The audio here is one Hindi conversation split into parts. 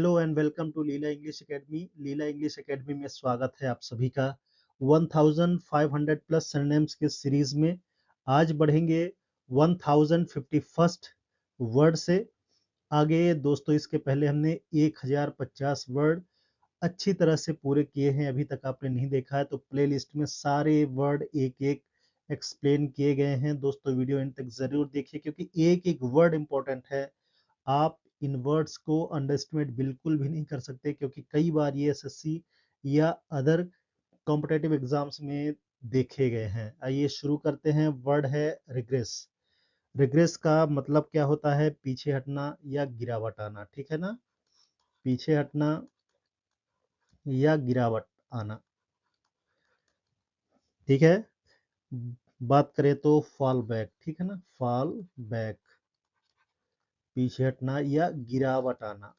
Hello and welcome to Leela English Academy. Leela English Academy में स्वागत है आप सभी का 1500 प्लस सिनोनिम्स के सीरीज में। आज बढ़ेंगे 1051st वर्ड से आगे। दोस्तों, इसके पहले हमने 1050 वर्ड अच्छी तरह से पूरे किए हैं। अभी तक आपने नहीं देखा है तो प्लेलिस्ट में सारे वर्ड एक एक एक्सप्लेन किए गए हैं। दोस्तों, वीडियो एंड तक जरूर देखिए क्योंकि एक एक वर्ड इंपॉर्टेंट है। आप इन वर्ड्स को अंडरएस्टिमेट बिल्कुल भी नहीं कर सकते क्योंकि कई बार ये एसएससी या अदर कॉम्पिटेटिव एग्जाम्स में देखे गए हैं। आइए शुरू करते हैं। वर्ड है रिग्रेस। रिग्रेस का मतलब क्या होता है? पीछे हटना या गिरावट आना। ठीक है ना? पीछे हटना या गिरावट आना। ठीक है। बात करें तो फॉल बैक। ठीक है ना? फॉल बैक, पीछे हटना या गिरावट आना।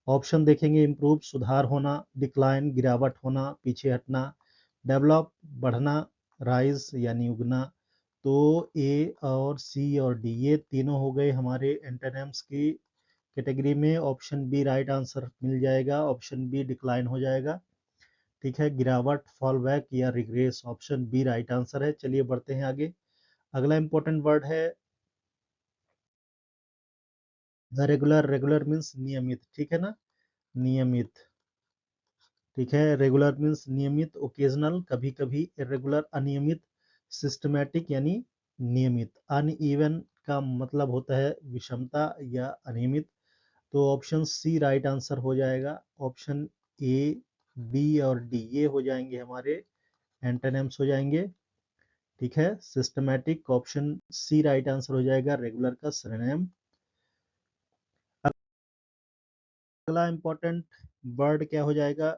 ऑप्शन देखेंगे। इम्प्रूव, सुधार होना। डिक्लाइन, गिरावट होना, पीछे हटना। डेवलप, बढ़ना। राइज यानी उगना। तो ए और सी और डी ये तीनों हो गए हमारे एंटोनिम्स की कैटेगरी में। ऑप्शन बी राइट आंसर मिल जाएगा। ऑप्शन बी डिक्लाइन हो जाएगा। ठीक है। गिरावट, फॉल बैक या regress, option B right answer है। चलिए बढ़ते हैं आगे। अगला इंपॉर्टेंट वर्ड है रेगुलर। रेगुलर मीन्स नियमित। ठीक है ना? नियमित। ठीक है। रेगुलर मीन्स नियमित, ओकेजनल कभी कभी, इरेगुलर अनियमित, सिस्टमैटिक यानी नियमित। अनइवन का मतलब होता है विषमता या अनियमित। तो ऑप्शन सी राइट आंसर हो जाएगा। ऑप्शन ए, बी और डी ये हो जाएंगे हमारे एंटोनिम्स हो जाएंगे। ठीक है। Systematic, option C right answer हो जाएगा रेगुलर का सिनोनिम। अगला इंपॉर्टेंट वर्ड क्या हो जाएगा?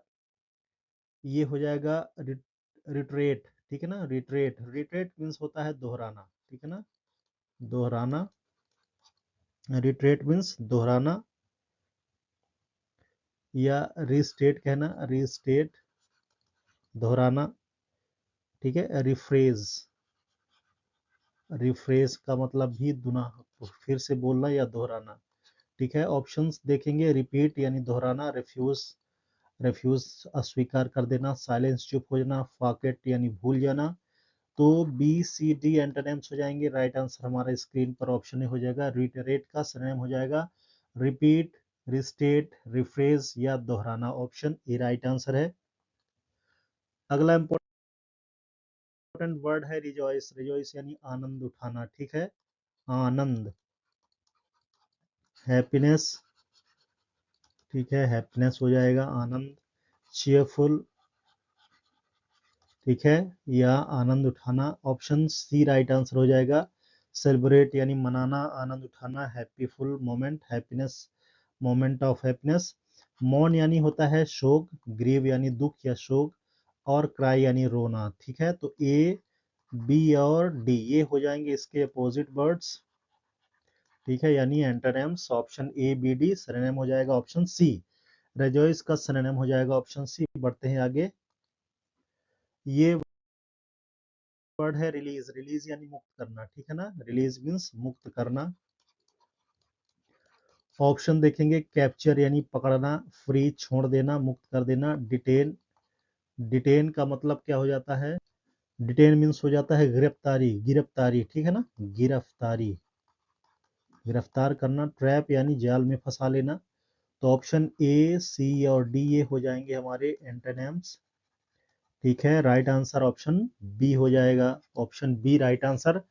ये हो जाएगा रिट्रेट। ठीक है ना? रिट्रेट। रिट्रेट मीन्स होता है दोहराना। ठीक है ना? दोहराना। रिट्रेट मीन्स दोहराना या रिस्टेट कहना। रिस्टेट, दोहराना। ठीक है। रिफ्रेज। रिफ्रेज का मतलब भी दुना, फिर से बोलना या दोहराना। ठीक है। ऑप्शंस देखेंगे। रिपीट यानी दोहराना। रिफ्यूज, रिफ्यूज अस्वीकार कर देना। साइलेंस, चुप हो जाना। फॉरगेट यानी भूल जाना। तो बी सी डी एंटोनिम्स हो जाएंगे। राइट आंसर हमारा स्क्रीन पर ऑप्शन हो जाएगा। रिटरेट का सिनोनिम हो जाएगा रिपीट, रिस्टेट, रिफ्रेज या दोहराना। ऑप्शन ए राइट आंसर है। अगला इंपॉर्टेंट वर्ड है रिजॉइस। रिजॉइस यानी आनंद उठाना। ठीक है। आनंद, हैप्पीनेस। ठीक है। हैप्पीनेस हो जाएगा आनंद। चीयरफुल, ठीक है, या आनंद उठाना। ऑप्शन सी राइट आंसर हो जाएगा। सेलिब्रेट यानी मनाना, आनंद उठाना। Happyful moment, happiness, moment of happiness. मौन यानी होता है शोक। ग्रीव यानी दुख या शोक। और क्राई यानी रोना। ठीक है। तो ए, बी और डी ये हो जाएंगे इसके अपोजिट वर्ड्स। ठीक है। यानी antonyms. Option A, B, D. Synonym हो जाएगा ऑप्शन सी। रेजॉइस का सिनोनिम हो जाएगा ऑप्शन सी। बढ़ते हैं आगे। ये वर्ड है रिलीज। रिलीज यानी मुक्त करना। ठीक है ना? रिलीज मीन्स मुक्त करना। ऑप्शन देखेंगे। कैप्चर यानी पकड़ना। फ्री, छोड़ देना, मुक्त कर देना। डिटेन, डिटेन का मतलब क्या हो जाता है? डिटेन मीन्स हो जाता है गिरफ्तारी। गिरफ्तारी, ठीक है ना? गिरफ्तारी, गिरफ्तार करना। ट्रैप यानी जाल में फंसा लेना। तो ऑप्शन ए, सी और डी ये हो जाएंगे हमारे एंटोनिम्स। ठीक है। राइट आंसर ऑप्शन बी हो जाएगा। Option B right answer.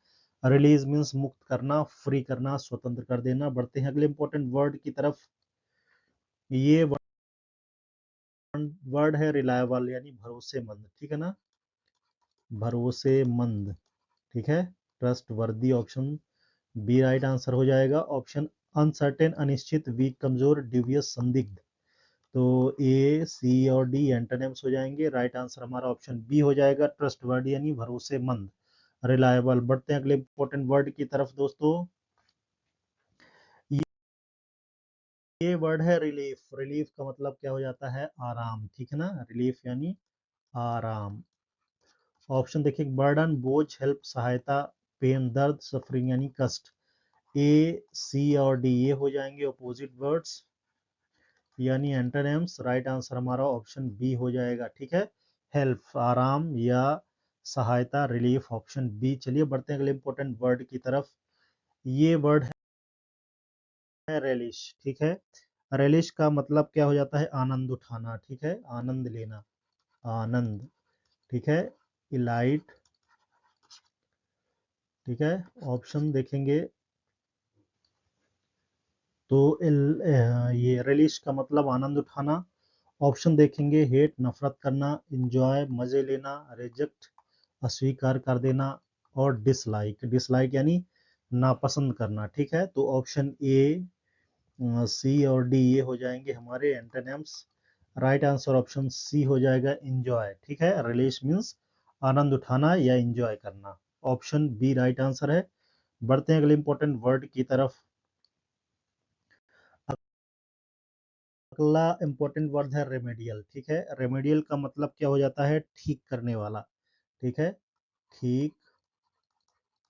Release means मुक्त करना, फ्री करना, स्वतंत्र कर देना। बढ़ते हैं अगले इंपॉर्टेंट वर्ड की तरफ। ये वर्ड है रिलायबल यानी भरोसेमंद। ठीक है ना? भरोसेमंद। ठीक है। ट्रस्ट वर्दी, ऑप्शन बी राइट आंसर हो जाएगा। ऑप्शन अनसर्टेन, अनिश्चित, वीक, कमजोर, ड्यूबियस, संदिग्ध। तो ए, सी और डी एंटोनिम्स हो जाएंगे। राइट आंसर हमारा ऑप्शन बी हो जाएगा। ट्रस्टवर्दी यानी भरोसेमंद, रिलायबल। बढ़ते हैं अगले इंपॉर्टेंट वर्ड की तरफ दोस्तों। ये वर्ड है रिलीफ। रिलीफ का मतलब क्या हो जाता है? आराम। ठीक है ना? रिलीफ यानी आराम। ऑप्शन देखिए। बर्डन, बोझ, हेल्प, सहायता, पेन, दर्द, सफरिंग यानी कष्ट। ए, सी और डी ये हो जाएंगे अपोजिट वर्ड्स। यानी एंटोनिम्स, राइट आंसर हमारा ऑप्शन बी हो जाएगा। ठीक है, हेल्प आराम या सहायता, रिलीफ, ऑप्शन बी। चलिए बढ़ते हैं अगले इंपॉर्टेंट वर्ड की तरफ। ये वर्ड है रेलिश। ठीक है, रेलिश का मतलब क्या हो जाता है? आनंद उठाना। ठीक है, आनंद लेना, आनंद। ठीक है, इलाइट। ठीक है, ऑप्शन देखेंगे तो ये रिलीज का मतलब आनंद उठाना। ऑप्शन देखेंगे, हेट नफरत करना, इंजॉय मजे लेना, रिजेक्ट अस्वीकार कर देना, और डिसलाइक, डिसलाइक यानी नापसंद करना। ठीक है, तो ऑप्शन ए, सी और डी ये हो जाएंगे हमारे antonyms. Right answer option C हो जाएगा, इंजॉय। ठीक है, रिलीज मीन्स आनंद उठाना या इंजॉय करना। ऑप्शन बी राइट आंसर है। बढ़ते हैं अगले इंपॉर्टेंट वर्ड की तरफ। अगला इंपॉर्टेंट वर्ड है रेमेडियल। ठीक है, रेमेडियल का मतलब क्या हो जाता है? ठीक करने वाला। ठीक है, ठीक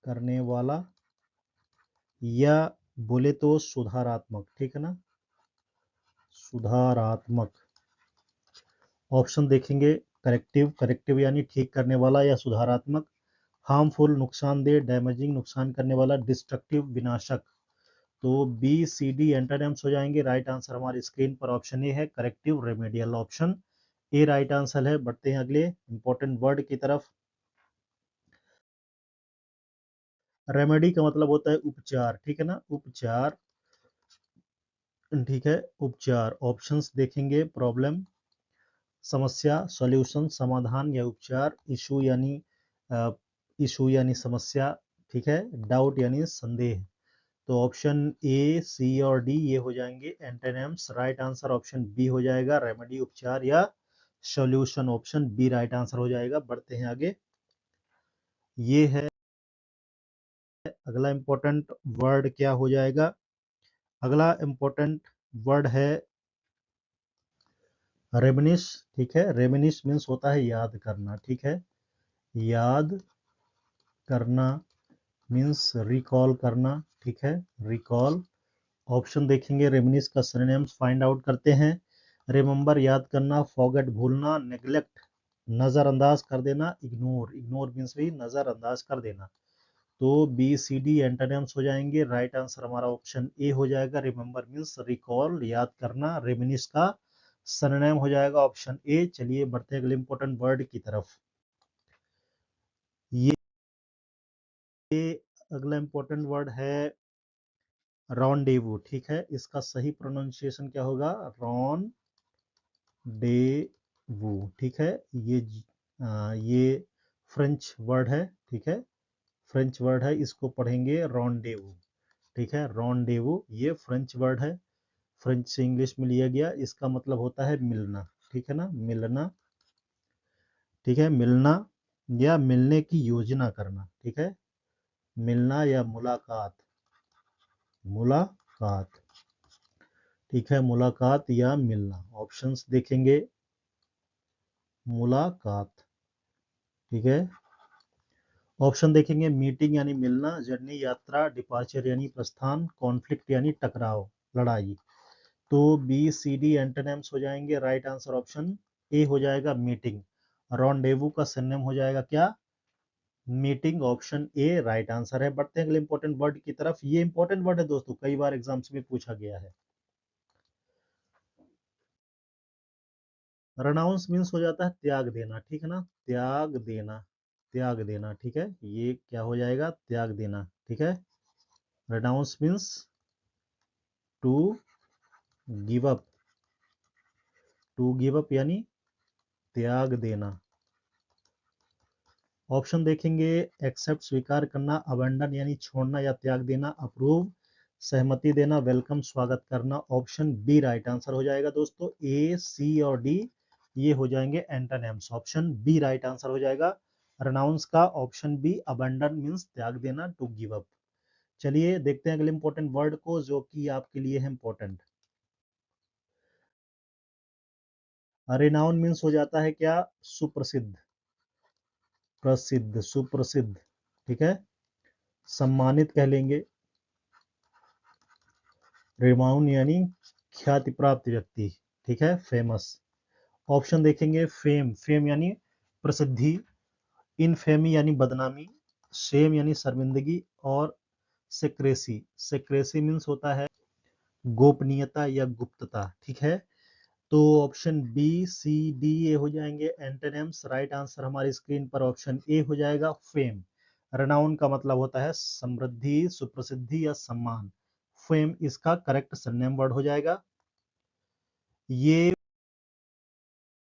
करने वाला, या बोले तो सुधारात्मक। ठीक है ना, सुधारात्मक। ऑप्शन देखेंगे, करेक्टिव, करेक्टिव यानी ठीक करने वाला या सुधारात्मक, हार्मफुल नुकसानदेह, डैमेजिंग नुकसान करने वाला, डिस्ट्रक्टिव विनाशक। तो बी सी डी एंटोनिम्स हो जाएंगे। राइट आंसर हमारी स्क्रीन पर ऑप्शन ए है, corrective remedial, option A right answer है। बढ़ते हैं अगले इंपॉर्टेंट वर्ड की तरफ। रेमेडी का मतलब होता है उपचार। ठीक है ना, उपचार। ठीक है, उपचार। ऑप्शंस देखेंगे, प्रॉब्लम, समस्या, सॉल्यूशन समाधान, या उपचार, इशू यानी समस्या। ठीक है, डाउट यानी संदेह। तो ऑप्शन ए, सी और डी ये हो जाएंगे antonyms. Right answer option B हो जाएगा, रेमेडी उपचार या solution, option B right answer हो जाएगा। बढ़ते हैं आगे। ये है अगला इंपॉर्टेंट वर्ड, क्या हो जाएगा? अगला इंपॉर्टेंट वर्ड है रेमिनिश। ठीक है, रेमिनिश मीन्स होता है याद करना। ठीक है, याद करना मीन्स रिकॉल करना। ठीक है, रिकॉल। ऑप्शन देखेंगे, रेमिनिश का सिनोनिम्स फाइंड आउट करते हैं। रिमेंबर याद करना, फॉरगेट भूलना, नेग्लेक्ट नजरअंदाज कर देना, इग्नोर, इग्नोर मीन्स भी नजरअंदाज कर देना। तो बी सी डी एंटोनिम्स हो जाएंगे। राइट आंसर हमारा ऑप्शन ए हो जाएगा, रिमेंबर मीन्स रिकॉल, याद करना, रेमिनिश का सरनेम हो जाएगा ऑप्शन ए। चलिए बढ़ते हैं अगले इंपॉर्टेंट वर्ड की तरफ। ये अगला इंपॉर्टेंट वर्ड है रॉन्डेवू। ठीक है, इसका सही प्रोनाउंसिएशन क्या होगा? Ron Daewoo. ठीक है, ये फ्रेंच वर्ड है। ठीक है, फ्रेंच वर्ड है, इसको पढ़ेंगे रॉन्डेवू। ठीक है, रॉन्डेवू ये फ्रेंच वर्ड है, फ्रेंच से इंग्लिश में लिया गया। इसका मतलब होता है मिलना। ठीक है ना, मिलना। ठीक है, मिलना या मिलने की योजना करना। ठीक है, मिलना या मुलाकात, मुलाकात। ठीक है, मुलाकात या मिलना। ऑप्शंस देखेंगे, मुलाकात। ठीक है, ऑप्शन देखेंगे, मीटिंग यानी मिलना, जर्नी यात्रा, डिपार्चर यानी प्रस्थान, कॉन्फ्लिक्ट यानी टकराव, लड़ाई। तो बी सी डी एंटोनिम्स हो जाएंगे। राइट आंसर ऑप्शन ए हो जाएगा, मीटिंग। रॉन्डेवू का सिनोनिम हो जाएगा क्या? Meeting, option A right answer है। बढ़ते हैं अगले इंपॉर्टेंट वर्ड की तरफ। ये इंपॉर्टेंट वर्ड है दोस्तों, कई बार एग्जाम्स में पूछा गया है। रनाउंस मीन्स हो जाता है त्याग देना। ठीक है ना, त्याग देना, त्याग देना। ठीक है, ये क्या हो जाएगा? त्याग देना। ठीक है, renounce means to give up, to give up यानी त्याग देना। ऑप्शन देखेंगे, एक्सेप्ट स्वीकार करना, अबंडन यानी छोड़ना या त्याग देना, अप्रूव सहमति देना, वेलकम स्वागत करना। ऑप्शन बी राइट आंसर हो जाएगा दोस्तों। ए सी और डी ये हो जाएंगे antonyms, option B right answer हो जाएगा रनाउंस का, ऑप्शन बी अबंडन मीन्स त्याग देना, टू गिव अप। चलिए देखते हैं अगले इंपॉर्टेंट वर्ड को जो कि आपके लिए है इंपॉर्टेंट। रिनाउन मीन्स हो जाता है क्या? सुप्रसिद्ध, प्रसिद्ध, सुप्रसिद्ध। ठीक है, सम्मानित कह लेंगे। रिमाउन यानी ख्याति प्राप्त व्यक्ति, ठीक है, फेमस। ऑप्शन देखेंगे, फेम, फेम यानी प्रसिद्धि, इनफेमी यानी बदनामी, शेम यानी शर्मिंदगी, और सेक्रेसी, सेक्रेसी मीन्स होता है गोपनीयता या गुप्तता, ठीक है। तो ऑप्शन बी, सी, डी, ए हो जाएंगे एंटोनिम्स। राइट आंसर हमारी स्क्रीन पर ऑप्शन ए हो जाएगा, फेम। रेनाउन का मतलब होता है समृद्धि, सुप्रसिद्धि या सम्मान। फेम इसका करेक्ट सरनेम वर्ड हो जाएगा। ये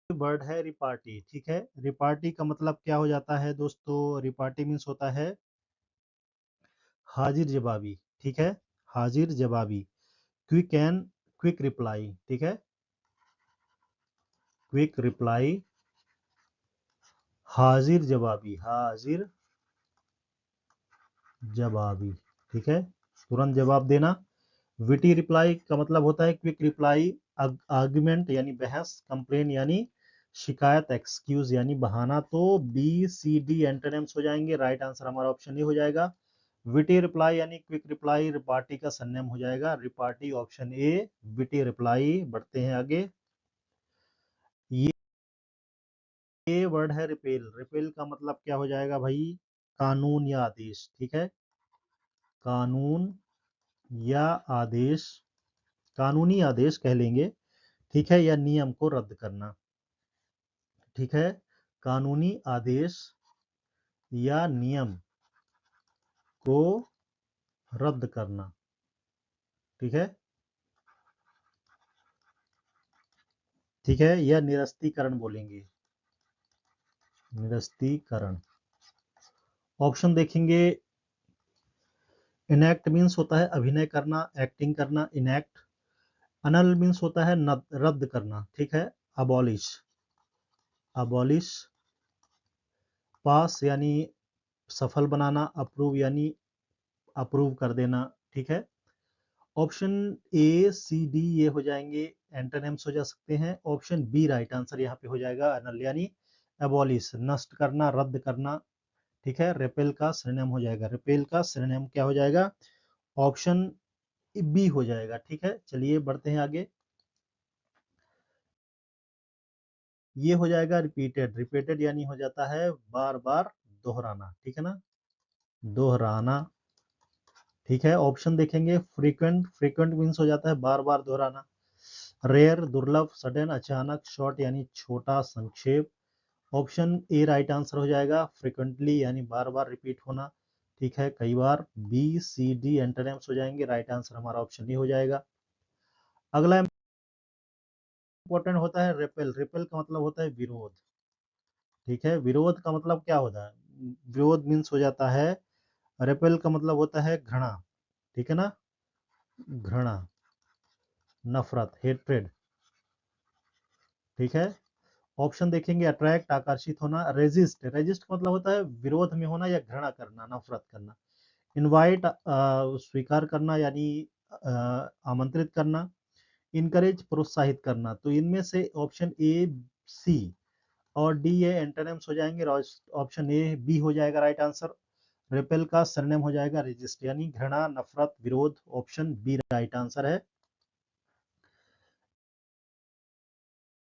वर्ड है रिपार्टी, ठीक है। रिपार्टी का मतलब क्या हो जाता है दोस्तों? रिपार्टी मीन्स होता है हाजिर जवाबी, ठीक है, हाजिर जवाबी। क्विक एंड क्विक रिप्लाई, ठीक है, क्विक रिप्लाई, हाजिर जवाबी, हाजिर जवाबी, ठीक है, तुरंत जवाब देना। विटी रिप्लाई का मतलब होता है क्विक रिप्लाई, आर्गुमेंट यानी बहस, कंप्लेन यानी शिकायत, एक्सक्यूज यानी बहाना। तो बी, सी, डी एंटोनिम्स हो जाएंगे। राइट आंसर हमारा ऑप्शन ए हो जाएगा, विटी रिप्लाई यानी क्विक रिप्लाई। रिपार्टी का सरनेम हो जाएगा repartee, option A, witty reply. बढ़ते हैं आगे। ये वर्ड है रिपेल, रिपेल का मतलब क्या हो जाएगा भाई? कानून या आदेश, ठीक है, कानून या आदेश, कानूनी आदेश कह लेंगे, ठीक है, या नियम को रद्द करना, ठीक है, कानूनी आदेश या नियम को रद्द करना, ठीक है, ठीक है, या निरस्तीकरण बोलेंगे, निरस्तीकरण। ऑप्शन देखेंगे, इनैक्ट मीन्स होता है अभिनय करना, एक्टिंग करना, इनैक्ट। अनल मीन्स होता है रद्द करना, ठीक है, अबॉलिश, अबॉलिश। पास यानी सफल बनाना, अप्रूव यानी अप्रूव कर देना, ठीक है। ऑप्शन ए, सी, डी ये हो जाएंगे एंटोनिम्स हो जा सकते हैं। ऑप्शन बी राइट आंसर यहाँ पे हो जाएगा, अनल यानी एबॉलिश, नष्ट करना, रद्द करना, ठीक है। रिपेल का सिनोनिम हो जाएगा, रिपेल का सिनोनिम क्या हो जाएगा? ऑप्शन बी हो जाएगा, ठीक है। चलिए बढ़ते हैं आगे। ये हो जाएगा रिपीटेड, रिपीटेड यानी हो जाता है बार बार दोहराना, ठीक है ना, दोहराना, ठीक है। ऑप्शन देखेंगे, फ्रीक्वेंट, फ्रीक्वेंट मीन्स हो जाता है बार बार दोहराना। रेयर दुर्लभ, सडन अचानक, शॉर्ट यानी छोटा संक्षेप। ऑप्शन ए राइट आंसर हो जाएगा, फ्रीक्वेंटली यानी बार बार रिपीट होना, ठीक है, कई बार। बी, सी, डी एंटोनिम्स हो जाएंगे। राइट आंसर हमारा ऑप्शन ए हो जाएगा। अगला इंपॉर्टेंट होता है रिपेल, रिपेल का मतलब होता है विरोध, ठीक है। विरोध का मतलब क्या होता है? विरोध मीन्स हो जाता है, रिपेल का मतलब होता है घृणा, ठीक है ना, घृणा, नफरत, हेट्रेड, ठीक है। ऑप्शन देखेंगे, अट्रैक्ट आकर्षित होना, रेजिस्ट, रेजिस्ट का मतलब होता है विरोध में होना या घृणा करना, नफरत करना। इनवाइट स्वीकार करना यानी आमंत्रित करना। इनकरेज प्रोत्साहित करना। तो इनमें से ऑप्शन ए, सी और डी ये एंटोनिम्स हो जाएंगे। ऑप्शन ए, बी हो जाएगा राइट आंसर। रिपेल का सरनेम हो जाएगा रेजिस्ट यानी घृणा, नफरत, विरोध। ऑप्शन बी राइट आंसर है।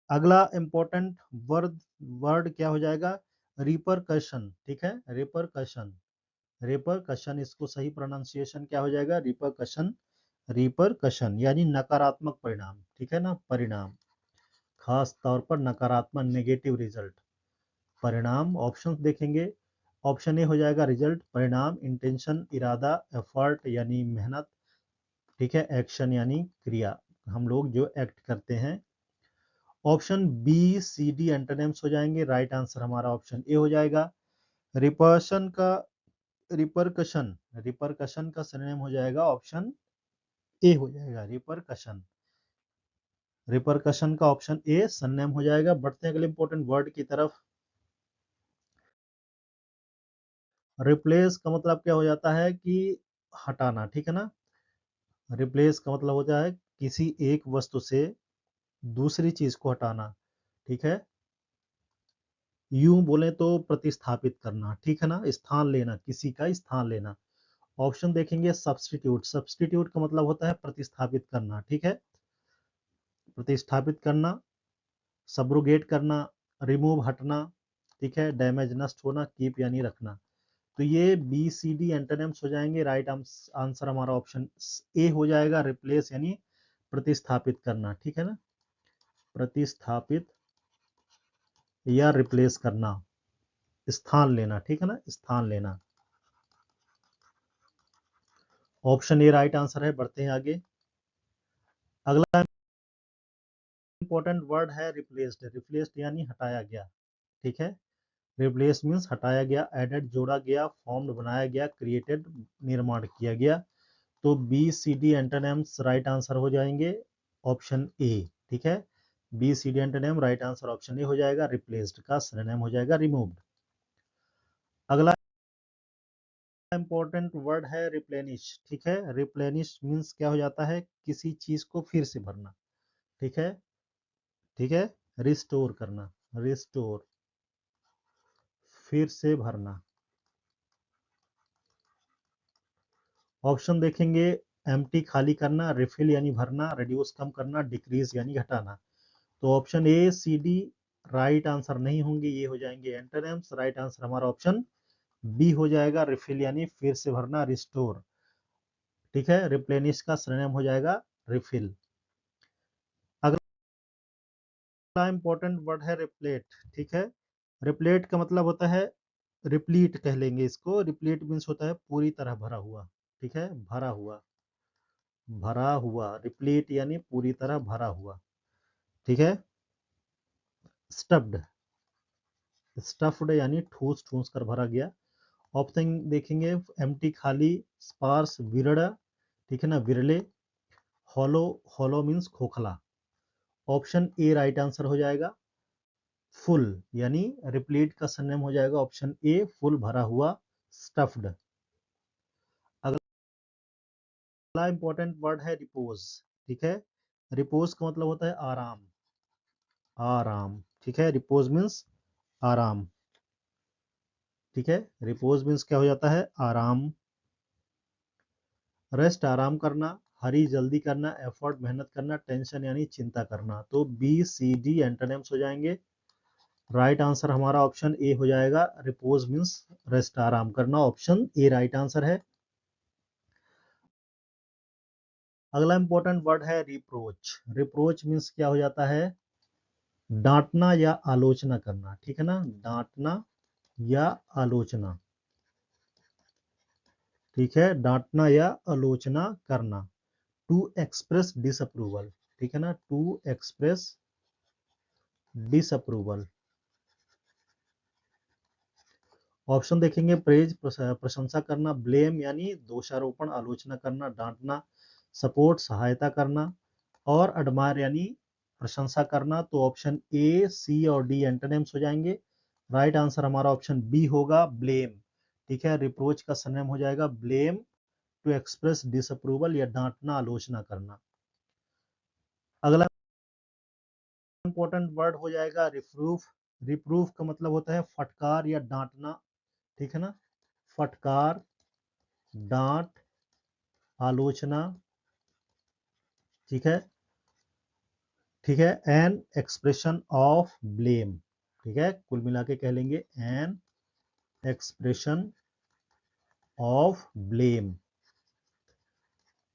अगला इंपॉर्टेंट वर्ड, वर्ड क्या हो जाएगा? रिपरकशन, ठीक है, रिपरकशन, रिपरकशन, इसको सही प्रोनाउंसिएशन क्या हो जाएगा? रिपरकशन, रिपरकशन यानी नकारात्मक परिणाम, ठीक है ना, परिणाम, खास तौर पर नकारात्मक, नेगेटिव रिजल्ट, परिणाम। ऑप्शंस देखेंगे, ऑप्शन ए हो जाएगा रिजल्ट, परिणाम, इंटेंशन इरादा, एफर्ट यानी मेहनत, ठीक है, एक्शन यानी क्रिया, हम लोग जो एक्ट करते हैं। Option B, C, D antonyms हो जाएंगे। राइट आंसर हमारा ऑप्शन ए हो जाएगा। रिपर्शन का, रिपरकशन, रिपरकशन का सिनोनिम हो जाएगा, ऑप्शन ए हो जाएगा, रिपरकशन, रिपरकशन का ऑप्शन ए सिनोनिम हो जाएगा। बढ़ते हैं अगले इंपॉर्टेंट वर्ड की तरफ। रिप्लेस का मतलब क्या हो जाता है कि हटाना, ठीक है ना, रिप्लेस का मतलब होता है किसी एक वस्तु से दूसरी चीज को हटाना, ठीक है। यूं बोले तो प्रतिस्थापित करना, ठीक है ना, स्थान लेना, किसी का स्थान लेना। ऑप्शन देखेंगे, सब्स्टिट्यूट, सब्स्टिट्यूट का मतलब होता है प्रतिस्थापित करना, ठीक है। प्रतिस्थापित करना, सब्रोगेट करना, रिमूव हटना, ठीक है, डैमेज नष्ट होना, कीप यानी रखना। तो ये बी सी डी एंटोनिम्स हो जाएंगे। राइट आंसर हमारा ऑप्शन ए हो जाएगा, रिप्लेस यानी प्रतिस्थापित करना, ठीक है ना, प्रतिस्थापित या रिप्लेस करना, स्थान लेना, ठीक है ना, स्थान लेना। ऑप्शन ए राइट आंसर है। बढ़ते हैं आगे। अगला इंपॉर्टेंट वर्ड है रिप्लेस्ड। रिप्लेस्ड यानी हटाया गया, ठीक है। रिप्लेस मीन्स हटाया गया, एडेड जोड़ा गया, फॉर्म्ड बनाया गया, क्रिएटेड निर्माण किया गया। तो B C D antonyms right answer हो जाएंगे ऑप्शन ए, ठीक है। B C D antonym right answer option A हो जाएगा। रिप्लेस्ड का सिनोनिम हो जाएगा रिमूव्ड। अगला इंपॉर्टेंट वर्ड है रिप्लेनिश, ठीक है। रिप्लेनिश मीन्स क्या हो जाता है, किसी चीज को फिर से भरना, ठीक है, ठीक है। रिस्टोर करना, रिस्टोर, फिर से भरना। ऑप्शन देखेंगे, एम्प्टी खाली करना, रिफिल यानी भरना, रिड्यूस कम करना, डिक्रीज यानी घटाना। तो option A C D right answer नहीं होंगे, ये हो जाएंगे एंटोनिम्स। राइट आंसर हमारा ऑप्शन बी हो जाएगा, रिफिल यानी फिर से भरना, रिस्टोर, ठीक है। रिप्लेनिश का सिनोनिम हो जाएगा रिफिल। अगला इंपॉर्टेंट वर्ड है रिप्लेट, ठीक है। रिप्लेट का मतलब होता है, रिप्लीट कह लेंगे इसको। रिप्लीट मीन्स होता है पूरी तरह भरा हुआ, ठीक है, भरा हुआ, भरा हुआ। रिप्लीट यानी पूरी तरह भरा हुआ, ठीक है। स्टफ्ड, स्टफ्ड यानी ठूस ठूस कर भरा गया। ऑप्शन देखेंगे, एम्प्टी खाली, स्पार्स विरड़ा, ठीक है ना, विरले, हॉलो, हॉलो मीन्स खोखला। ऑप्शन ए राइट आंसर हो जाएगा। फुल यानी रिप्लीट का सिनोनिम हो जाएगा ऑप्शन ए, फुल भरा हुआ, स्टफ्ड। अगला इंपॉर्टेंट वर्ड है रिपोज, ठीक है। रिपोज का मतलब होता है आराम, आराम, ठीक है। रिपोज मीन्स आराम, ठीक है। रिपोज मीन्स क्या हो जाता है, आराम। रेस्ट आराम करना, हरी जल्दी करना, एफर्ट मेहनत करना, टेंशन यानी चिंता करना। तो बी सी डी एंटोनिम्स हो जाएंगे। राइट आंसर हमारा ऑप्शन ए हो जाएगा, रिपोज मीन्स रेस्ट आराम करना। ऑप्शन ए राइट आंसर है। अगला इंपॉर्टेंट वर्ड है रिप्रोच। रिप्रोच मीन्स क्या हो जाता है, डांटना या आलोचना करना, ठीक है ना, डांटना या आलोचना, ठीक है, डांटना या आलोचना करना। टू एक्सप्रेस डिसअप्रूवल, ठीक है ना, टू एक्सप्रेस डिसअप्रूवल। ऑप्शन देखेंगे, प्रेज प्रशंसा करना, ब्लेम यानी दोषारोपण आलोचना करना, डांटना, सपोर्ट सहायता करना, और एडमायर यानी प्रशंसा करना। तो ऑप्शन ए सी और डी एंटोनिम्स हो जाएंगे। राइट आंसर हमारा ऑप्शन बी होगा, ब्लेम, ठीक है। रिप्रोच का सिनोनिम हो जाएगा ब्लेम, टू एक्सप्रेस डिसअप्रूवल या डांटना आलोचना करना। अगला इंपॉर्टेंट वर्ड हो जाएगा रिप्रूफ। रिप्रूफ का मतलब होता है फटकार या डांटना, ठीक है ना, फटकार, डांट, आलोचना, ठीक है, ठीक है। एन एक्सप्रेशन ऑफ ब्लेम, ठीक है, कुल मिला के कह लेंगे an expression of blame.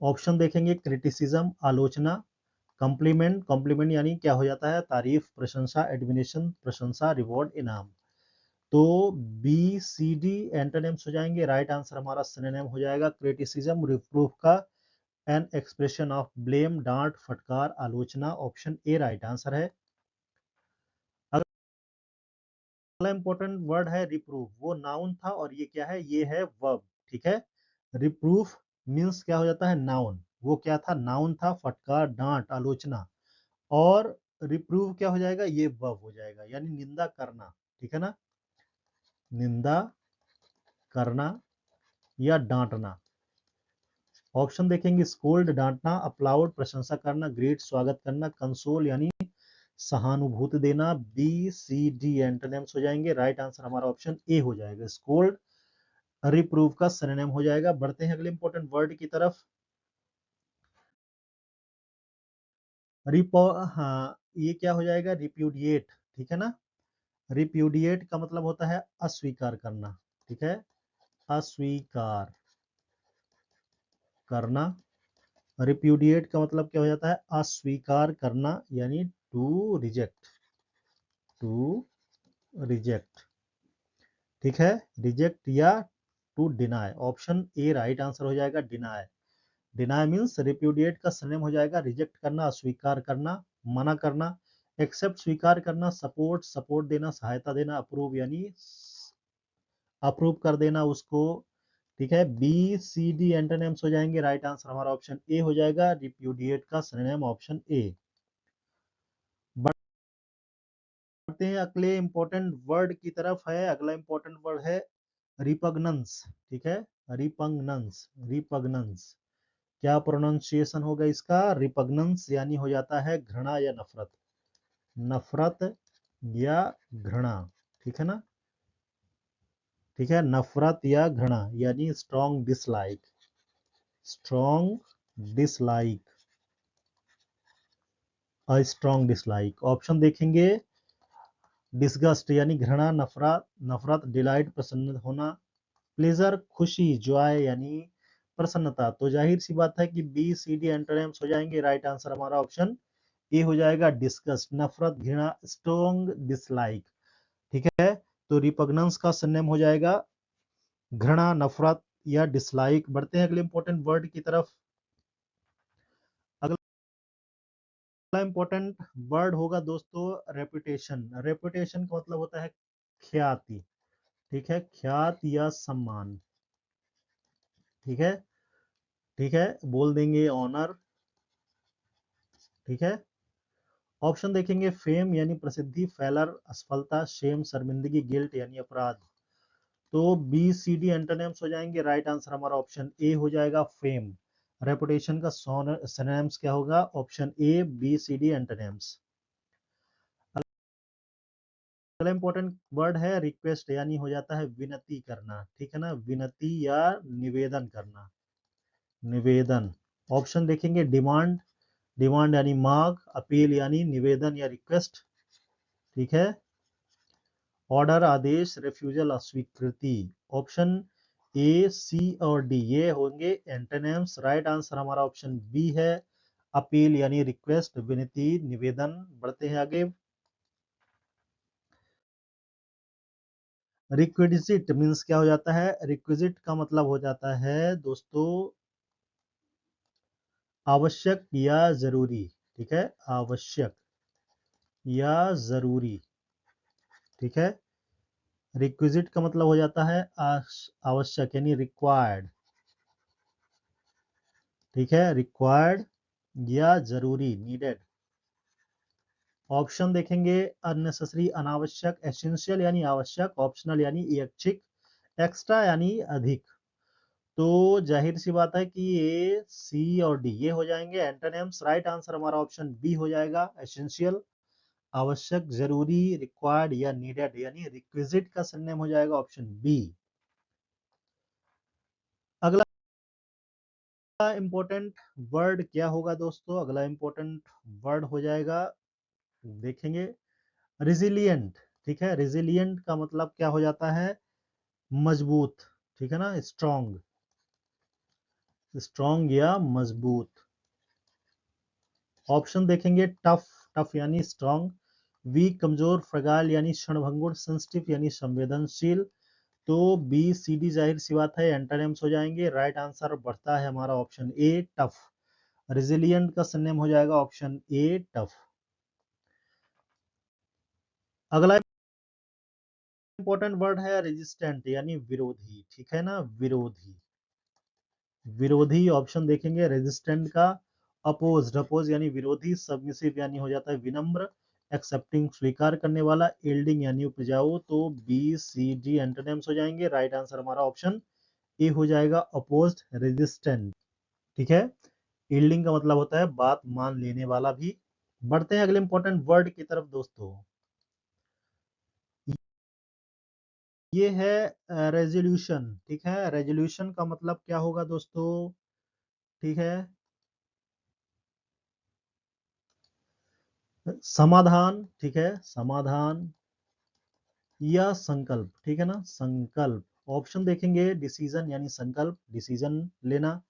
Option देखेंगे, क्रिटिसिज्म आलोचना, कॉम्प्लीमेंट, कॉम्प्लीमेंट यानी क्या हो जाता है, तारीफ, प्रशंसा, एडमिनेशन प्रशंसा, रिवॉर्ड इनाम। तो बी सी डी एंटोनिम्स हो जाएंगे। राइट आंसर हमारा सिनोनिम हो जाएगा क्रिटिसिज्म, रिप्रूफ का एन एक्सप्रेशन ऑफ ब्लेम, डांट, फटकार, आलोचना। ऑप्शन ए राइट आंसर है। अगला इंपॉर्टेंट वर्ड है रिप्रूफ। वो नाउन था और ये क्या है, ये है वर्ब, ठीक है। रिप्रूफ मींस क्या हो जाता है, नाउन। वो क्या था, नाउन था, फटकार, डांट, आलोचना। और रिप्रूव क्या हो जाएगा, ये वर्ब हो जाएगा, यानी निंदा करना, ठीक है ना, निंदा करना या डांटना। ऑप्शन देखेंगे, स्कोल्ड डांटना, अप्लाउड प्रशंसा करना, ग्रेट स्वागत करना, कंसोल यानी सहानुभूति देना। बी सी डी एंटोनिम्स हो जाएंगे। राइट आंसर हमारा ऑप्शन ए हो जाएगा, स्कोल्ड रिप्रूव का सिनोनिम हो जाएगा। बढ़ते हैं अगले इंपॉर्टेंट वर्ड की तरफ। रिपो हाँ, ये क्या हो जाएगा, रिप्यूडिएट, ठीक है ना। रिप्यूडिएट का मतलब होता है अस्वीकार करना, ठीक है, अस्वीकार करना। रिप्यूडिएट का मतलब क्या हो जाता है, अस्वीकार करना, यानी टू रिजेक्ट, टू रिजेक्ट, ठीक है, रिजेक्ट या to deny. Option A right answer हो जाएगा, डिनाई। डिनाई मीन्स रिप्यूडिएट का सिनोनिम हो जाएगा रिजेक्ट करना, अस्वीकार करना, मना करना। एक्सेप्ट स्वीकार करना, सपोर्ट सपोर्ट देना, सहायता देना। अप्रूव यानी अप्रूव कर देना उसको, ठीक है। बी सी डी एंटोनिम्स हो जाएंगे, राइट आंसर हमारा ऑप्शन ए हो जाएगा, रिप्यूडिएट का सिनोनिम ऑप्शन ए। बढ़ते हैं अगले इंपॉर्टेंट वर्ड की तरफ, है अगला इंपॉर्टेंट वर्ड है रिपग्नेंस, ठीक है, रिपग्नेंस, रिपग्नेंस। क्या प्रोनाउंसिएशन होगा इसका, रिपग्नेंस यानी हो जाता है घृणा या नफरत, नफरत या घृणा, ठीक है ना, ठीक है, नफरत या घृणा यानी strong dislike, strong dislike, a strong dislike. Option देखेंगे, डिसगस्ट यानी घृणा, नफरत, नफरत, डिलाइट प्रसन्न होना, प्लेजर खुशी, जॉय यानी प्रसन्नता। तो जाहिर सी बात है कि बी सी डी एंटोनिम्स हो जाएंगे, राइट आंसर हमारा ऑप्शन ए हो जाएगा, डिस्गस्ट, नफरत, घृणा, स्ट्रॉन्ग डिसलाइक, ठीक है। तो रिपग्नेंस का सिनोनिम हो जाएगा घृणा, नफरत या डिसलाइक। बढ़ते हैं अगले इंपॉर्टेंट वर्ड की तरफ। अगला इंपॉर्टेंट वर्ड होगा दोस्तों रेपुटेशन। रेपुटेशन का मतलब होता है ख्याति, ठीक है, ख्याति या सम्मान, ठीक है, ठीक है, बोल देंगे ऑनर, ठीक है। ऑप्शन देखेंगे, फेम यानी प्रसिद्धि, फेलर असफलता, शेम शर्मिंदगी, गिल्ट यानी अपराध। तो बी सी डी एंटोनिम्स हो जाएंगे, राइट आंसर हमारा ऑप्शन ए हो जाएगा, फेम। रेपुटेशन का सिनोनिम्स क्या होगा, option A B C D antonyms. अगला इंपॉर्टेंट वर्ड है रिक्वेस्ट, यानी हो जाता है विनती करना, ठीक है ना, विनती या निवेदन करना, निवेदन। ऑप्शन देखेंगे, डिमांड, डिमांड यानी मांग, अपील यानी निवेदन या रिक्वेस्ट, ठीक है, ऑर्डर आदेश, रिफ्यूजल अस्वीकृति। ऑप्शन ए सी और डी ये होंगे एंटोनिम्स, राइट आंसर हमारा ऑप्शन बी है, अपील यानी रिक्वेस्ट, विनती, निवेदन। बढ़ते हैं आगे। रिक्विजिट मीन्स क्या हो जाता है, रिक्विजिट का मतलब हो जाता है दोस्तों आवश्यक या जरूरी, ठीक है, आवश्यक या जरूरी, ठीक है। रिक्विजिट का मतलब हो जाता है आवश्यक यानी रिक्वायर्ड, ठीक है, रिक्वायर्ड या जरूरी, नीडेड। ऑप्शन देखेंगे, अननेसेसरी अनावश्यक, एसेंशियल यानी आवश्यक, ऑप्शनल यानी ऐच्छिक, एक्स्ट्रा यानी अधिक। तो जाहिर सी बात है कि ए सी और डी ये हो जाएंगे एंटोनिम्स, राइट आंसर हमारा ऑप्शन बी हो जाएगा, एसेंशियल, आवश्यक, जरूरी, रिक्वायर्ड या नीडेड यानी रिक्विजिट का सिनोनिम हो जाएगा ऑप्शन बी। अगला इंपॉर्टेंट वर्ड क्या होगा दोस्तों, अगला इंपॉर्टेंट वर्ड हो जाएगा, देखेंगे, रिजिलियंट, ठीक है। रिजिलियंट का मतलब क्या हो जाता है, मजबूत, ठीक है ना, स्ट्रॉन्ग, स्ट्रॉन्ग या मजबूत। ऑप्शन देखेंगे, टफ, टफ यानी स्ट्रॉन्ग, वीक कमजोर, फ्रगाइल यानी क्षणभंगुर, सेंसिटिव यानी संवेदनशील। तो बी सी डी जाहिर सी बात है एंटोनिम्स हो जाएंगे, राइट आंसर बढ़ता है हमारा ऑप्शन ए, टफ। रिजिलियंट का सिनोनिम हो जाएगा ऑप्शन ए, टफ। अगला इंपॉर्टेंट वर्ड है रेजिस्टेंट यानी विरोधी, ठीक है ना, विरोधी, विरोधी। ऑप्शन देखेंगे, रेजिस्टेंट का अपोज, अपोज यानी विरोधी, सबमिसिव यानी हो जाता है विनम्र, एक्सेप्टिंग स्वीकार करने वाला, एल्डिंग यानी उपजाऊ। तो बी सी डी एंटोनिम्स हो जाएंगे, राइट आंसर हमारा ऑप्शन ए हो जाएगा, अपोज्ड, रेजिस्टेंट, ठीक है। एल्डिंग का मतलब होता है बात मान लेने वाला भी। बढ़ते हैं अगले इंपॉर्टेंट वर्ड की तरफ दोस्तों, ये है रेजोल्यूशन, ठीक है। रेजोल्यूशन का मतलब क्या होगा दोस्तों, ठीक है, समाधान, ठीक है, समाधान या संकल्प, ठीक है ना, संकल्प। ऑप्शन देखेंगे, डिसीजन यानी संकल्प, डिसीजन लेना।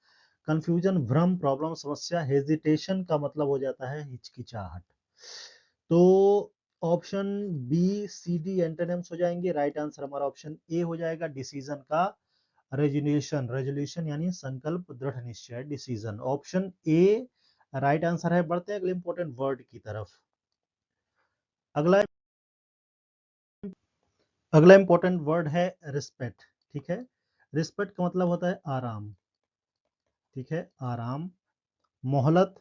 कंफ्यूजन, भ्रम, प्रॉब्लम, समस्या। हेजिटेशन का मतलब हो जाता है हिचकिचाहट। तो option B C D antonyms हो जाएंगे। राइट आंसर हमारा ऑप्शन ए हो जाएगा, डिसीजन का रेजोल्यूशन, रेजोल्यूशन यानी संकल्प, दृढ़ निश्चय, decision, option A right answer है। बढ़ते हैं अगले इंपॉर्टेंट वर्ड की तरफ। अगला अगला इंपॉर्टेंट वर्ड है रिस्पेक्ट, ठीक है। रिस्पेक्ट का मतलब होता है आराम, ठीक है, आराम। मोहलत,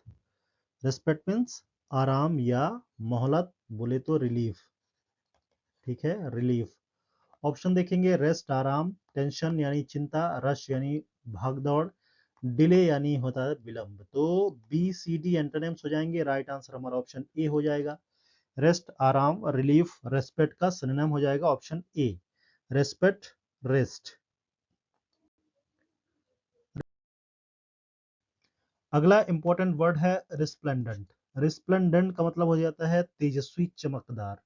रिस्पेक्ट मीन्स आराम या मोहलत, बोले तो रिलीफ, ठीक है, रिलीफ। ऑप्शन देखेंगे, रेस्ट आराम, टेंशन यानी चिंता, रश यानी भागदौड़, डिले यानी होता है विलंब। तो बी सी डी एंटोनिम्स हो जाएंगे। राइट आंसर हमारा ऑप्शन ए हो जाएगा। रेस्ट आराम, रिलीफ, रेस्पेक्ट का सिनोनिम हो जाएगा ऑप्शन ए, रेस्पेक्ट, रेस्ट। अगला इंपॉर्टेंट वर्ड है रिस्प्लेंडेंट। रिस्प्लेंडेंट का मतलब हो जाता है तेजस्वी, चमकदार,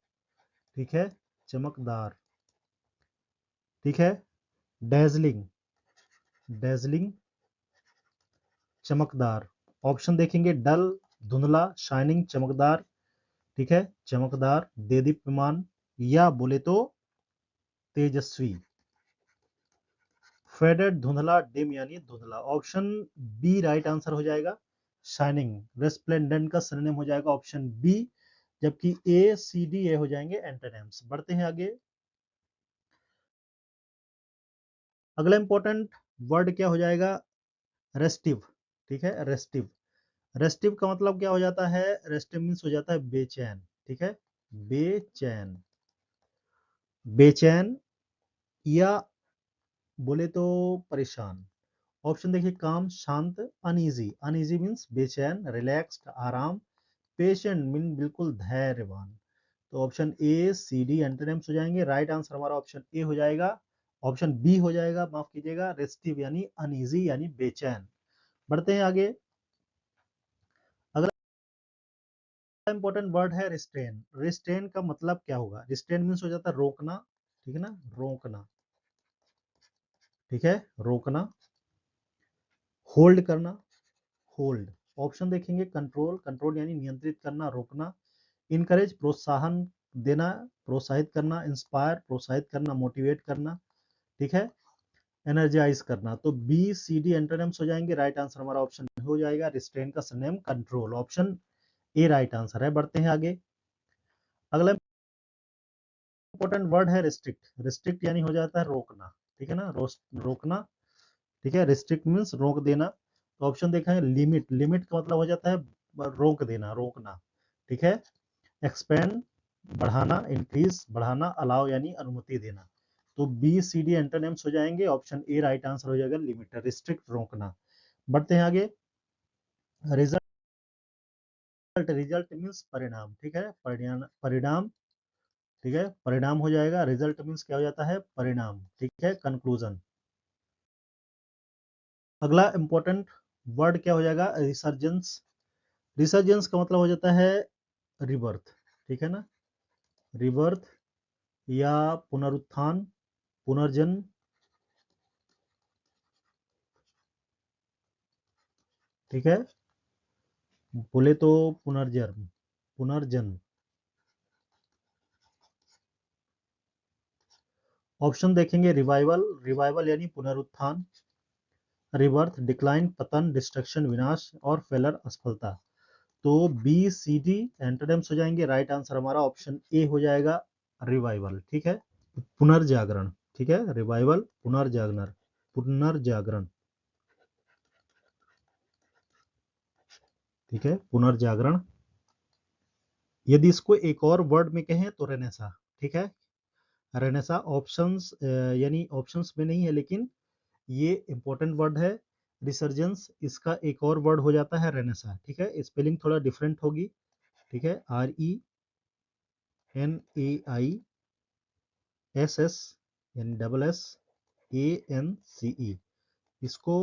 ठीक है, चमकदार, ठीक है। डेजलिंग, डेजलिंग, चमकदार। ऑप्शन देखेंगे, डल, धुंधला, शाइनिंग, चमकदार, ठीक है, चमकदार, देदीप्यमान, या बोले तो तेजस्वी। फेडेड, धुंधला, डिम यानी धुंधला। ऑप्शन बी राइट आंसर हो जाएगा, शाइनिंग। रेस्प्लेंडेंट का सिनोनिम हो जाएगा ऑप्शन बी, जबकि ए सी डी ए हो जाएंगे एंटोनिम्स। बढ़ते हैं आगे। अगला इंपॉर्टेंट वर्ड क्या हो जाएगा, रेस्टिव, ठीक है, रेस्टिव। रेस्टिव का मतलब क्या हो जाता है, रेस्टिव मीन्स हो जाता है बेचैन, ठीक है, बेचैन, बेचैन, या बोले तो परेशान। ऑप्शन देखिए, काम, शांत, अनईजी, अनईजी मीन्स बेचैन, रिलैक्स्ड आराम, पेशेंट मीन बिल्कुल धैर्यवान। तो option A C D antonyms हो जाएंगे। राइट आंसर हमारा ऑप्शन ए हो जाएगा, ऑप्शन बी हो जाएगा, माफ कीजिएगा, रेस्टिव यानी अनईजी यानी बेचैन। बढ़ते हैं आगे। अगला इंपॉर्टेंट वर्ड है रिस्ट्रेन। रिस्ट्रेन का मतलब क्या होगा, रिस्ट्रेन मीन्स हो जाता है रोकना, ठीक है ना, रोकना, ठीक है, रोकना। होल्ड करना, होल्ड। ऑप्शन देखेंगे, कंट्रोल, कंट्रोल यानी नियंत्रित करना, रोकना। इनकरेज, प्रोत्साहन देना, प्रोत्साहित करना। इंस्पायर, प्रोत्साहित करना, मोटिवेट करना, ठीक है, एनर्जाइज करना। तो बी सी डी एंटोनिम्स हो जाएंगे। राइट आंसर हमारा ऑप्शन हो जाएगा, रिस्ट्रेन का synonym control, option A right answer है। बढ़ते हैं आगे। अगला इंपॉर्टेंट वर्ड है रिस्ट्रिक्ट। रिस्ट्रिक्ट यानी हो जाता है रोकना, ठीक है ना, रोकना, ठीक है, रिस्ट्रिक्ट मीन्स रोक देना। तो ऑप्शन देखा है, लिमिट, लिमिट का मतलब हो जाता है रोक देना, रोकना, ठीक है। एक्सपेंड, बढ़ाना, इंक्रीज, बढ़ाना, अलाउ यानी अनुमति देना। तो बी सी डी एंटोनिम्स हो जाएंगे। ऑप्शन ए राइट आंसर हो जाएगा, लिमिट, रिस्ट्रिक्ट, रोकना। बढ़ते हैं आगे। रिजल्ट, रिजल्ट मीन्स परिणाम, ठीक है, परिणाम, परिणाम, ठीक है, परिणाम हो जाएगा। रिजल्ट मीन्स क्या हो जाता है, परिणाम, ठीक है, कंक्लूजन। अगला इंपॉर्टेंट वर्ड क्या हो जाएगा, रिसर्जेंस। रिसर्जेंस का मतलब हो जाता है रिबर्थ, ठीक है ना, रिबर्थ या पुनरुत्थान, पुनर्जन्म, ठीक है, बोले तो पुनर्जन्म, पुनर्जन्म। ऑप्शन देखेंगे, रिवाइवल, रिवाइवल यानी पुनरुत्थान, रिबर्थ, डिक्लाइन, पतन, डिस्ट्रक्शन, विनाश, और फेलर, असफलता। तो बी सी डी एंटोनिम्स हो जाएंगे। राइट आंसर हमारा ऑप्शन ए हो जाएगा, रिवाइवल, ठीक है, पुनर्जागरण, ठीक है, रिवाइवल, पुनर्जागरण, पुनर्जागरण, ठीक है, पुनर्जागरण। यदि इसको एक और वर्ड में कहें तो रेनेसा, ठीक है, रेनेसा। ऑप्शंस यानी ऑप्शंस में नहीं है, लेकिन ये इंपॉर्टेंट वर्ड है। रिसर्जेंस, इसका एक और वर्ड हो जाता है रेनेसा, ठीक है, स्पेलिंग थोड़ा डिफरेंट होगी, ठीक है, R E N A I S S यानी double S A N C E. इसको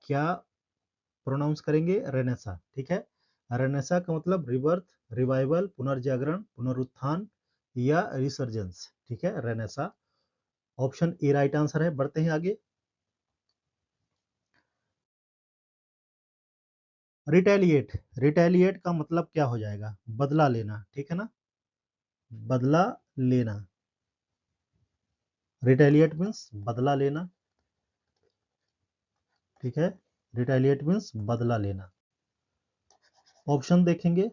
क्या प्रोनाउंस करेंगे, रेनेसा, ठीक है, रेनेसा का मतलब रिबर्थ, रिवाइवल, पुनर्जागरण, पुनरुत्थान या रिसर्जेंस। ठीक है, Renaissance. Option A right answer है। बढ़ते हैं आगे। रिटेलिएट, रिटेलिएट का मतलब क्या हो जाएगा? बदला लेना। ठीक है ना, बदला लेना। रिटेलिएट मीन्स बदला लेना। ठीक है, रिटेलिएट मीन्स बदला लेना। ऑप्शन देखेंगे।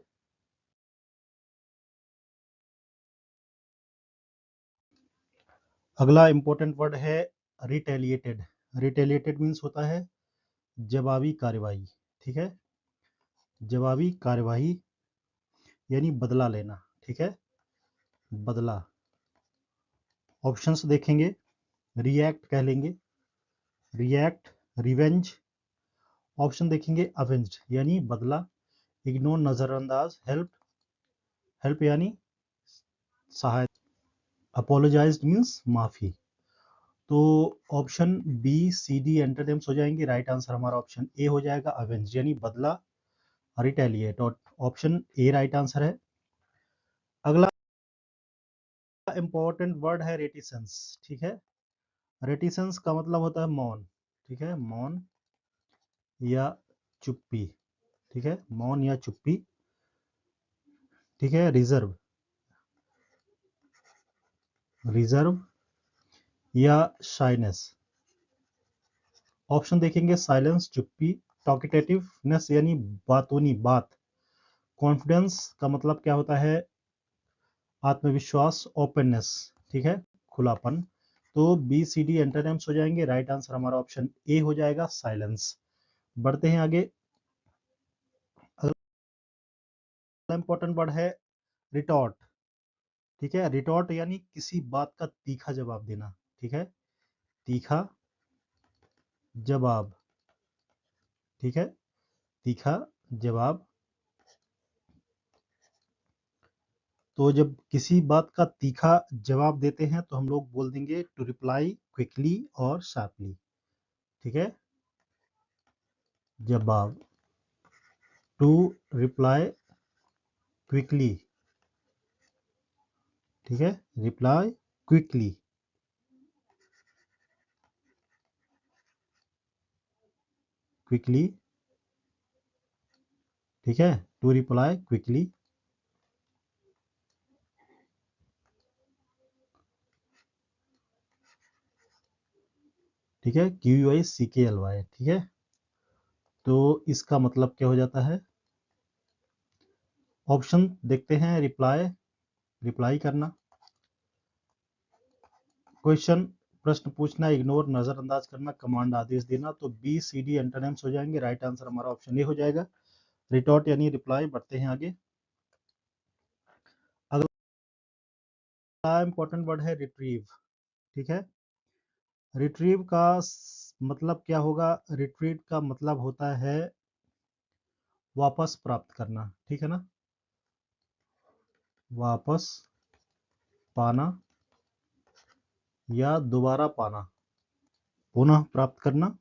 अगला इंपॉर्टेंट वर्ड है रिटेलिएटेड। रिटेलिएटेड मीन्स होता है जवाबी कार्यवाही। ठीक है, जवाबी कार्यवाही यानी बदला लेना। ठीक है, बदला। ऑप्शंस देखेंगे। रिएक्ट कह लेंगे, रिएक्ट, रिवेंज। ऑप्शन देखेंगे अवेंज्ड यानी बदला, इग्नोर नजरअंदाज, हेल्प, हेल्प यानी सहायता, अपोलोजाइज्ड मीन्स माफी। तो ऑप्शन बी सी डी एंटरनेम्स हो जाएंगे। राइट आंसर हमारा ऑप्शन ए हो जाएगा, अवेंज यानी बदला, रिटेलिएट। और ऑप्शन ए राइट आंसर है। अगला इंपॉर्टेंट वर्ड है रेटिसेंस। ठीक है, रेटिसेंस का मतलब होता है मौन। ठीक है, मौन या चुप्पी। ठीक है, मौन या चुप्पी। ठीक है, रिजर्व, रिजर्व या शाइनेस। ऑप्शन देखेंगे। साइलेंस, चुप्पी, टॉकेटेटिवनेस यानी बातूनी, बात। कॉन्फिडेंस का मतलब क्या होता है? आत्मविश्वास, ओपननेस। ठीक है, खुलापन। तो बी सी डी एंटरनेम्स हो जाएंगे। राइट आंसर हमारा ऑप्शन ए हो जाएगा, साइलेंस। बढ़ते हैं आगे। अगला इंपॉर्टेंट वर्ड है रिटॉर्ट। ठीक है, रिटॉर्ट यानी किसी बात का तीखा जवाब देना। ठीक है, तीखा जवाब। ठीक है, तीखा जवाब। तो जब किसी बात का तीखा जवाब देते हैं तो हम लोग बोल देंगे टू रिप्लाई क्विकली और शार्पली। ठीक है, जवाब, टू रिप्लाई क्विकली। ठीक है, रिप्लाई क्विकली। क्विकली। ठीक है, टू रिप्लाई क्विकली। ठीक है, क्यू यू आई सी के एल वाई। ठीक है, तो इसका मतलब क्या हो जाता है? ऑप्शन देखते हैं। रिप्लाई, रिप्लाई करना, क्वेश्चन, प्रश्न पूछना, इग्नोर नजरअंदाज करना, कमांड आदेश देना। तो बी सी डी एंटोनिम्स हो जाएंगे। राइट आंसर हमारा ऑप्शन ए हो जाएगा, रिटॉर्ट यानी रिप्लाई। बढ़ते हैं आगे। अगला इंपॉर्टेंट वर्ड है रिट्रीव। ठीक है, रिट्रीव का मतलब क्या होगा? रिट्रीव का मतलब होता है वापस प्राप्त करना। ठीक है ना, वापस पाना या दोबारा पाना, पुनः प्राप्त करना।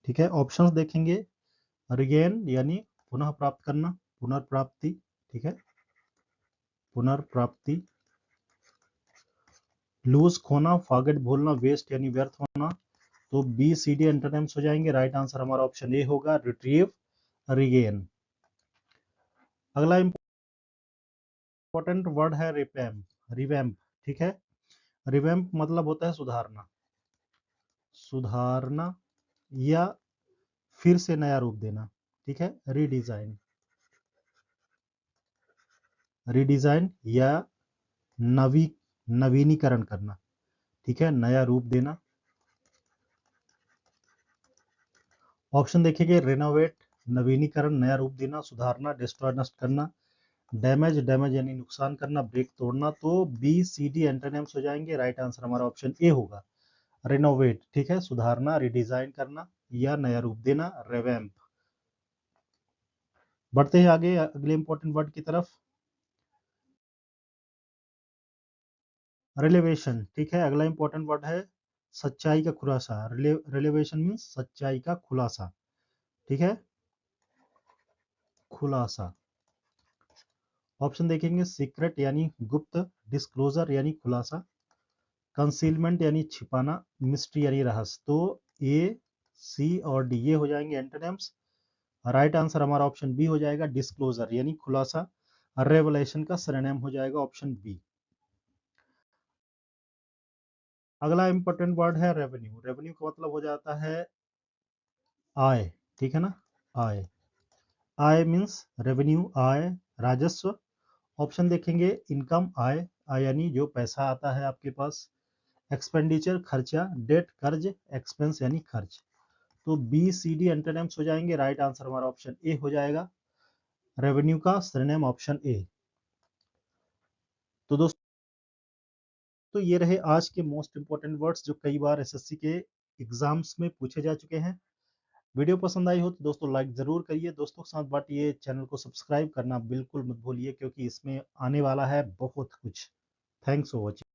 ठीक है, ऑप्शंस देखेंगे। रिगेन यानी पुनः प्राप्त करना, पुनर्प्राप्ति। ठीक है, पुनर्प्राप्ति। लूज खोना, फॉरगेट भूलना, वेस्ट यानी व्यर्थ होना। तो बी सी डी एंटोनिम्स हो जाएंगे। राइट आंसर हमारा ऑप्शन ए होगा, रिट्रीव, रिगेन। अगला इंपॉर्टेंट वर्ड है रिवैम्प, रिवैम्प। ठीक है, रिवैम्प मतलब होता है सुधारना, सुधारना या फिर से नया रूप देना। ठीक है, रीडिजाइन, रीडिजाइन या नवी नवीनीकरण करना। ठीक है, नया रूप देना। ऑप्शन देखेंगे। रेनोवेट, नवीनीकरण, नया रूप देना, सुधारना, डिस्ट्रॉय नष्ट करना, डैमेज, डैमेज यानी नुकसान करना, ब्रेक तोड़ना। तो बी सी डी एंटोनिम्स हो जाएंगे। राइट आंसर हमारा ऑप्शन ए होगा, रेनोवेट। ठीक है, सुधारना, रिडिजाइन करना या नया रूप देना, रेवैम्प। बढ़ते हैं आगे अगले इंपॉर्टेंट वर्ड की तरफ, रिलेवेशन। ठीक है, अगला इंपॉर्टेंट वर्ड है सच्चाई का खुलासा। रिलेवेशन मीन्स सच्चाई का खुलासा। ठीक है, खुलासा। ऑप्शन देखेंगे, सीक्रेट यानी गुप्त, डिस्क्लोजर यानी खुलासा, कंसीलमेंट यानी छिपाना, मिस्ट्री यानी रहस्य। तो ए, सी और डी ये हो जाएंगे एंटोनिम्स। राइट आंसर हमारा ऑप्शन बी हो जाएगा, डिस्क्लोजर यानी खुलासा। रेवलेशन का सिनोनिम हो जाएगा ऑप्शन बी। अगला इंपॉर्टेंट वर्ड है रेवेन्यू। रेवेन्यू का मतलब हो जाता है आय, ठीक है ना, आय। आय मीन्स रेवेन्यू, आय, राजस्व। ऑप्शन देखेंगे, इनकम आय, आय यानी जो पैसा आता है आपके पास, एक्सपेंडिचर खर्चा, डेट कर्ज, एक्सपेंस यानी खर्च। तो बी सी डी एंटोनिम्स हो जाएंगे। राइट आंसर हमारा ऑप्शन ए हो जाएगा, रेवेन्यू का सिनोनिम ऑप्शन ए। तो दोस्तों ये रहे आज के मोस्ट इंपोर्टेंट वर्ड्स जो कई बार एसएससी के एग्जाम्स में पूछे जा चुके हैं। वीडियो पसंद आई हो तो दोस्तों लाइक जरूर करिए, दोस्तों के साथ बांटिए, चैनल को सब्सक्राइब करना बिल्कुल मत भूलिए क्योंकि इसमें आने वाला है बहुत कुछ। Thanks for watching.